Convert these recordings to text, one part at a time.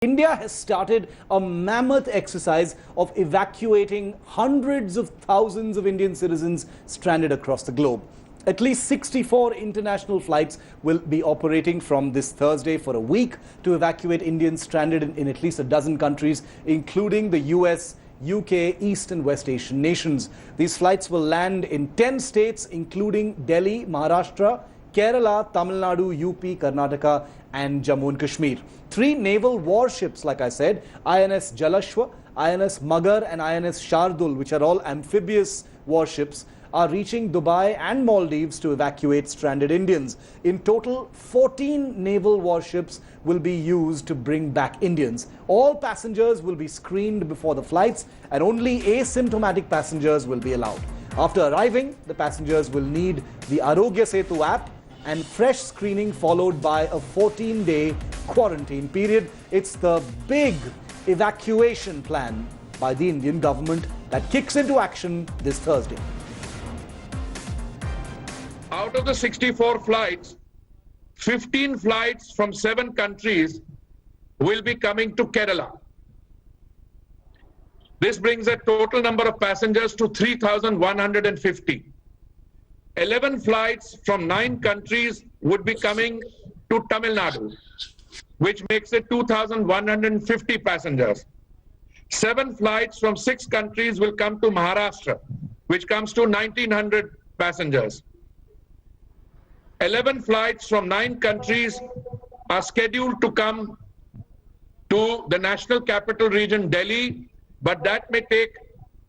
India has started a mammoth exercise of evacuating hundreds of thousands of Indian citizens stranded across the globe. At least 64 international flights will be operating from this Thursday for a week to evacuate Indians stranded in at least a dozen countries, including the US, UK, East and West Asian nations. These flights will land in 10 states, including Delhi, Maharashtra, Kerala, Tamil Nadu, UP, Karnataka and Jammu and Kashmir. 3 naval warships, like I said, INS Jalashwa, INS Magar and INS Shardul, which are all amphibious warships, are reaching Dubai and Maldives to evacuate stranded Indians. In total, 14 naval warships will be used to bring back Indians. All passengers will be screened before the flights and only asymptomatic passengers will be allowed. After arriving, the passengers will need the Arogya Setu app and fresh screening followed by a 14-day quarantine period. It's the big evacuation plan by the Indian government that kicks into action this Thursday. Out of the 64 flights, 15 flights from 7 countries will be coming to Kerala. This brings the total number of passengers to 3,150. 11 flights from 9 countries would be coming to Tamil Nadu, which makes it 2,150 passengers. 7 flights from 6 countries will come to Maharashtra, which comes to 1,900 passengers. 11 flights from 9 countries are scheduled to come to the national capital region, Delhi, but that may take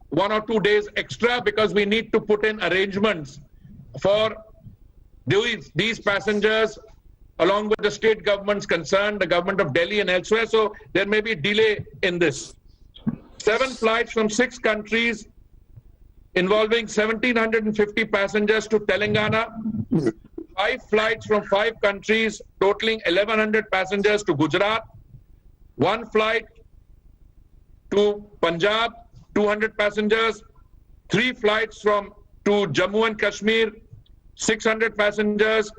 1 or 2 days extra because we need to put in arrangements for these passengers along with the state governments concerned, the government of Delhi and elsewhere, so there may be delay in this. 7 flights from 6 countries involving 1,750 passengers to Telangana, 5 flights from 5 countries totaling 1,100 passengers to Gujarat, 1 flight to Punjab, 200 passengers, 3 flights to Jammu and Kashmir, 600 passengers,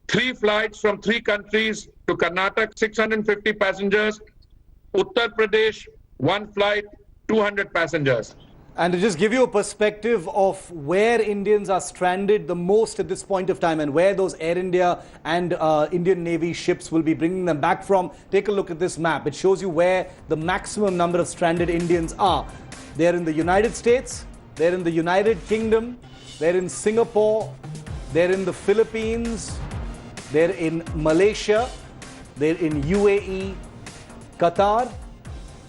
3 flights from 3 countries to Karnataka, 650 passengers, Uttar Pradesh, 1 flight, 200 passengers. And to just give you a perspective of where Indians are stranded the most at this point of time and where those Air India and Indian Navy ships will be bringing them back from, take a look at this map. It shows you where the maximum number of stranded Indians are. They're in the United States, they're in the United Kingdom, they're in Singapore, they're in the Philippines, they're in Malaysia, they're in UAE, Qatar,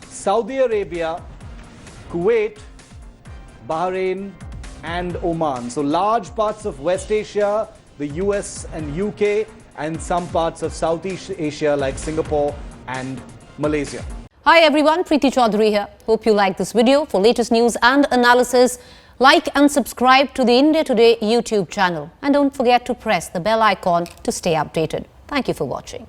Saudi Arabia, Kuwait, Bahrain and Oman. So large parts of West Asia, the US and UK and some parts of Southeast Asia like Singapore and Malaysia. Hi everyone, Preeti Chaudhary here. Hope you like this video. For latest news and analysis, like and subscribe to the India Today YouTube channel. And don't forget to press the bell icon to stay updated. Thank you for watching.